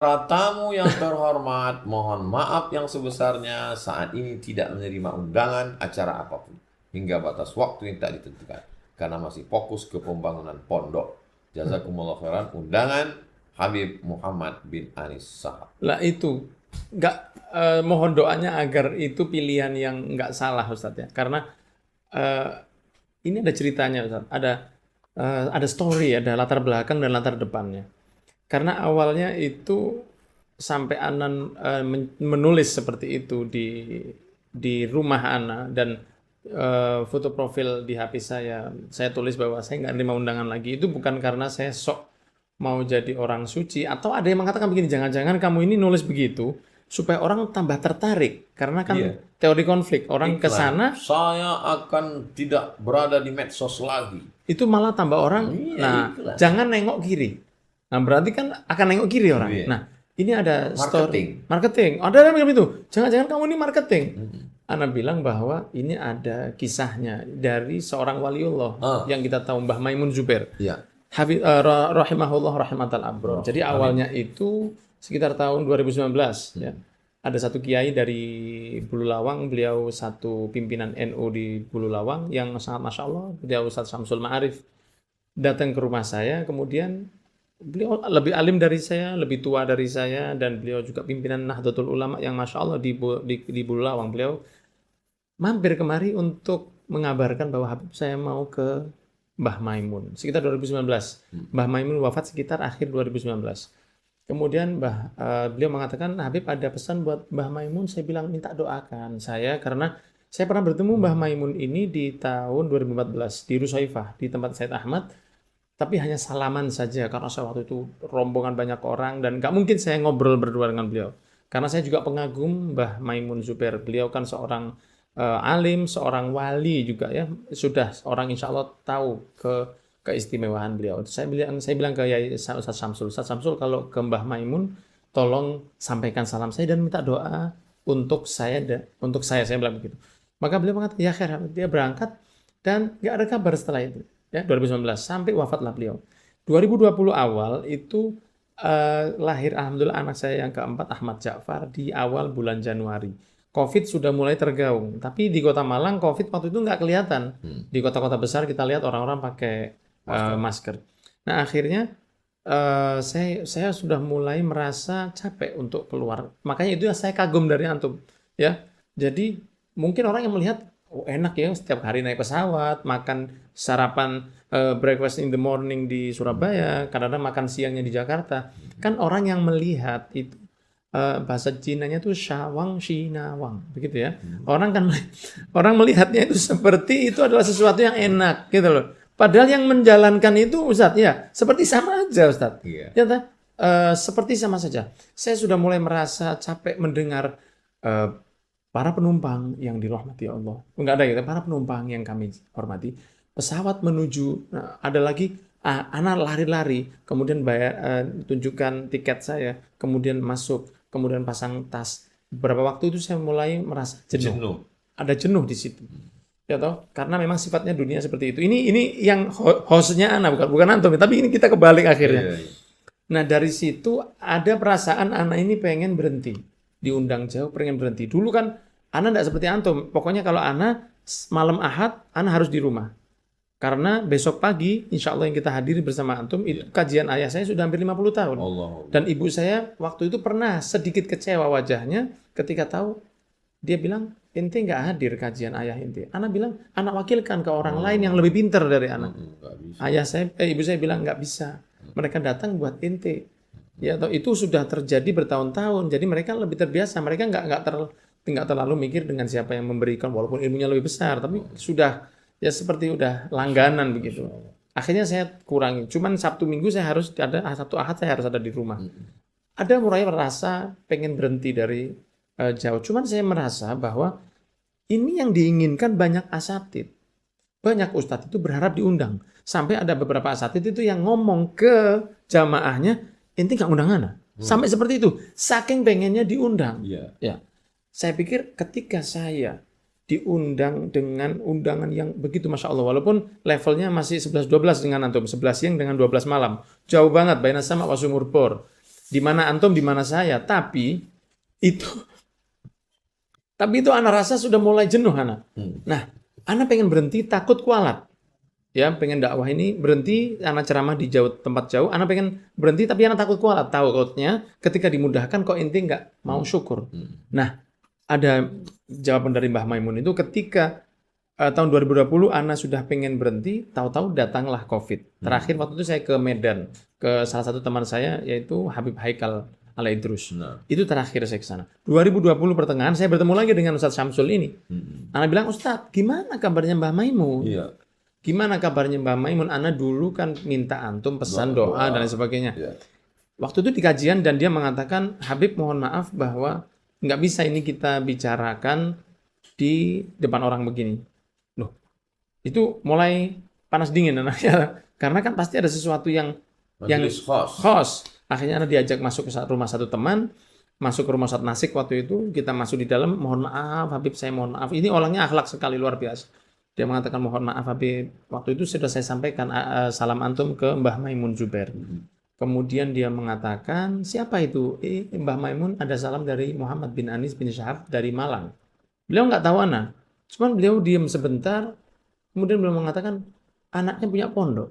Para tamu yang terhormat, mohon maaf yang sebesarnya saat ini tidak menerima undangan acara apapun hingga batas waktu yang tak ditentukan karena masih fokus ke pembangunan pondok. Jazakumullah khairan. Undangan Habib Muhammad bin Anis Sahab. Lah itu nggak mohon doanya agar itu pilihan yang nggak salah Ustadz ya. Karena eh, ini ada ceritanya Ustadz, ada story, ada latar belakang dan latar depannya. Karena awalnya itu sampai Anan menulis seperti itu di rumah Ana dan foto profil di HP saya tulis bahwa saya nggak terima undangan lagi itu bukan karena saya sok mau jadi orang suci atau ada yang mengatakan begini, jangan-jangan kamu ini nulis begitu supaya orang tambah tertarik karena kan Iya, teori konflik orang ke iklan. sana Saya akan tidak berada di medsos lagi. itu malah tambah orang. Iya, Nah, iklan. jangan nengok kiri. Nah, berarti kan akan nengok kiri orang. Iya. Nah, ini ada Marketing. marketing. Ada yang bilang itu. Jangan-jangan kamu ini marketing. Ana bilang bahwa ini ada kisahnya dari seorang waliullah Ah, yang kita tahu Mbah Maimun Zubair. iya. Rahimahullah rahmatal abro. Jadi awalnya itu sekitar tahun 2019 ya. Ada satu kiai dari Bululawang, beliau satu pimpinan NU di Bululawang yang sangat masya Allah, beliau Ustaz Samsul Ma'arif datang ke rumah saya, kemudian beliau lebih alim dari saya, lebih tua dari saya, dan beliau juga pimpinan Nahdlatul Ulama yang masya Allah di Bululawang. Beliau mampir kemari untuk mengabarkan bahwa Habib saya mau ke Mbah Maimun sekitar 2019. Mbah Maimun wafat sekitar akhir 2019. Kemudian beliau mengatakan, Habib ada pesan buat Mbah Maimun. Saya bilang minta doakan saya karena saya pernah bertemu Mbah Maimun ini di tahun 2014 di Rusaifah di tempat Said Ahmad, tapi hanya salaman saja karena saya waktu itu rombongan banyak orang dan nggak mungkin saya ngobrol berdua dengan beliau. Karena saya juga pengagum Mbah Maimun Zubair. Beliau kan seorang alim, seorang wali juga ya. Sudah orang insya Allah tahu keistimewaan beliau. Saya bilang ke Yai Ustaz Samsul, Ustaz Samsul kalau ke Mbah Maimun tolong sampaikan salam saya dan minta doa untuk saya bilang begitu. Maka beliau mengatakan ya khair, dia berangkat dan nggak ada kabar setelah itu ya 2019 sampai wafatlah beliau. 2020 awal itu lahir alhamdulillah anak saya yang keempat Ahmad Ja'far di awal bulan Januari. COVID sudah mulai tergaung, tapi di Kota Malang COVID waktu itu nggak kelihatan. Di kota-kota besar kita lihat orang-orang pakai masker. Nah akhirnya saya sudah mulai merasa capek untuk keluar. Makanya itu saya kagum dari antum, ya. Jadi mungkin orang yang melihat, oh enak ya setiap hari naik pesawat, makan sarapan breakfast in the morning di Surabaya, kadang-kadang makan siangnya di Jakarta. Kan orang yang melihat itu bahasa Cinanya tuh Syawang Shinawang, begitu ya. Orang kan orang melihatnya itu seperti itu adalah sesuatu yang enak gitu loh. Padahal yang menjalankan itu Ustadz ya seperti sama aja Ustadz. Iya. Ya, seperti sama saja. Saya sudah mulai merasa capek mendengar eh, para penumpang yang dirahmati Allah. Enggak ada gitu, para penumpang yang kami hormati. Pesawat menuju, nah, ada lagi, anak lari-lari, kemudian bayar, tunjukkan tiket saya, kemudian masuk, kemudian pasang tas. Beberapa waktu itu saya mulai merasa jenuh. Jenuh. Ada jenuh di situ. Ya toh, karena memang sifatnya dunia seperti itu. Ini yang hostnya Ana, bukan antum, tapi ini kita kebalik akhirnya. Iya, iya. Nah dari situ ada perasaan Ana ini pengen berhenti. Diundang jauh pengen berhenti. Dulu kan Ana tidak seperti antum. Pokoknya kalau Ana malam Ahad, Ana harus di rumah. Karena besok pagi, insya Allah yang kita hadiri bersama antum, itu kajian ayah saya sudah hampir 50 tahun. Allah. Dan ibu saya waktu itu pernah sedikit kecewa wajahnya ketika tahu, dia bilang, ente nggak hadir kajian ayah ente. Ana bilang, anak wakilkan ke orang lain yang lebih pintar dari anak. Nggak bisa. Ibu saya bilang nggak bisa. Mereka datang buat ente. Ya, atau itu sudah terjadi bertahun-tahun. Jadi mereka lebih terbiasa. Mereka nggak terlalu mikir dengan siapa yang memberikan, walaupun ilmunya lebih besar. Tapi sudah ya seperti udah langganan begitu. Akhirnya saya kurangi. Cuman Sabtu Minggu saya harus ada, Sabtu Ahad saya harus ada di rumah. Ada mulai merasa pengen berhenti dari jauh. Cuman saya merasa bahwa ini yang diinginkan banyak asatid. Banyak ustadz itu berharap diundang. Sampai ada beberapa asatid itu yang ngomong ke jamaahnya, ente nggak undang ana. Sampai seperti itu. Saking pengennya diundang. Iya. Ya. Saya pikir ketika saya diundang dengan undangan yang begitu Masya Allah. Walaupun levelnya masih 11-12 dengan antum. 11 siang dengan 12 malam. Jauh banget. Baina sama wa sumur por. Di mana antum, di mana saya. Itu tapi itu anak rasa sudah mulai jenuh anak. Nah, anak pengen berhenti, takut kualat. Ya, pengen dakwah ini berhenti, anak ceramah di tempat jauh, anak pengen berhenti tapi anak takut kualat. Takutnya ketika dimudahkan kok inti nggak mau syukur. Nah, ada jawaban dari Mbah Maimun itu ketika tahun 2020 anak sudah pengen berhenti, tahu-tahu datanglah COVID. Terakhir waktu itu saya ke Medan, ke salah satu teman saya yaitu Habib Haikal Al-Idrus. Itu terakhir saya ke sana. 2020 pertengahan saya bertemu lagi dengan Ustadz Syamsul ini. Anak bilang, "Ustadz, gimana kabarnya Mbah Maimun?" Iya. Gimana kabarnya Mbah Maimun? Ana dulu kan minta antum pesan doa dan lain sebagainya. Iya. Waktu itu di kajian dan dia mengatakan, Habib mohon maaf bahwa nggak bisa ini kita bicarakan di depan orang begini. Loh, itu mulai panas dingin anaknya. Karena kan pasti ada sesuatu yang Majelis khos. khos. Akhirnya Ana diajak masuk ke rumah satu teman, masuk ke rumah Ustadz Nasik waktu itu, kita masuk di dalam, mohon maaf Habib, saya mohon maaf. Ini orangnya akhlak sekali, luar biasa. Dia mengatakan mohon maaf Habib, waktu itu sudah saya sampaikan salam antum ke Mbah Maimun Zubair. Kemudian dia mengatakan, siapa itu? Mbah Maimun ada salam dari Muhammad bin Anis bin Syahab dari Malang. Beliau nggak tahu Ana, cuman beliau diam sebentar, kemudian beliau mengatakan anaknya punya pondok.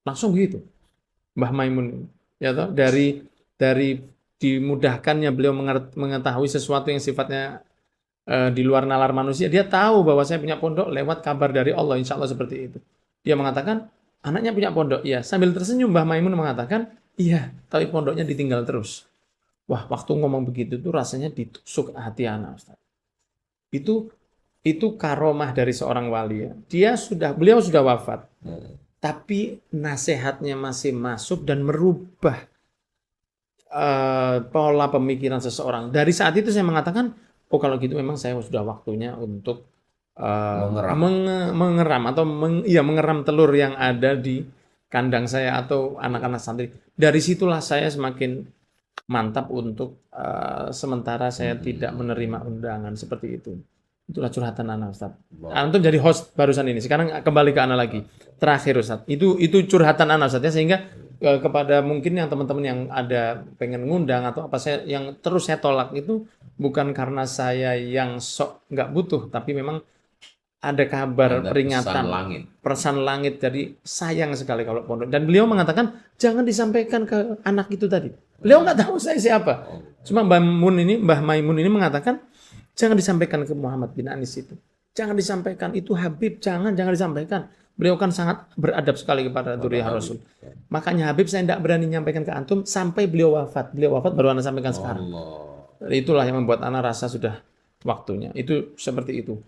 Langsung begitu. Mbah Maimun, ya toh, dari dimudahkannya beliau mengetahui sesuatu yang sifatnya di luar nalar manusia, dia tahu bahwa saya punya pondok lewat kabar dari Allah, insya Allah seperti itu. Dia mengatakan, anaknya punya pondok, iya. Sambil tersenyum, Mbah Maimun mengatakan, iya, tapi pondoknya ditinggal terus. Wah, waktu ngomong begitu tuh rasanya ditusuk hati anak, Ustaz. Itu karomah dari seorang wali ya. Beliau sudah wafat, tapi nasihatnya masih masuk dan merubah pola pemikiran seseorang. Dari saat itu saya mengatakan, oh kalau gitu memang saya sudah waktunya untuk mengeram atau mengeram telur yang ada di kandang saya atau anak-anak santri. Dari situlah saya semakin mantap untuk sementara saya tidak menerima undangan seperti itu. Itulah curhatan anak Ustaz. Antum jadi host barusan ini. Sekarang kembali ke anak lagi. Terakhir Ustaz. Itu curhatan anak Ustaz ya, sehingga kepada mungkin yang teman-teman yang ada pengen ngundang atau apa, yang terus saya tolak itu bukan karena saya yang sok nggak butuh, tapi memang ada kabar peringatan, pesan langit. Jadi sayang sekali kalau pondok. Dan beliau mengatakan jangan disampaikan ke anak itu tadi. Beliau nggak tahu saya siapa. Cuma Mbah Maimun ini mengatakan jangan disampaikan ke Muhammad bin Anis itu. Jangan disampaikan, itu Habib, jangan disampaikan. Beliau kan sangat beradab sekali kepada Dzurriyyah Rasul. Makanya Habib saya tidak berani menyampaikan ke antum sampai beliau wafat. Beliau wafat baru Anda sampaikan sekarang. Itulah yang membuat Anda rasa sudah waktunya. Itu seperti itu.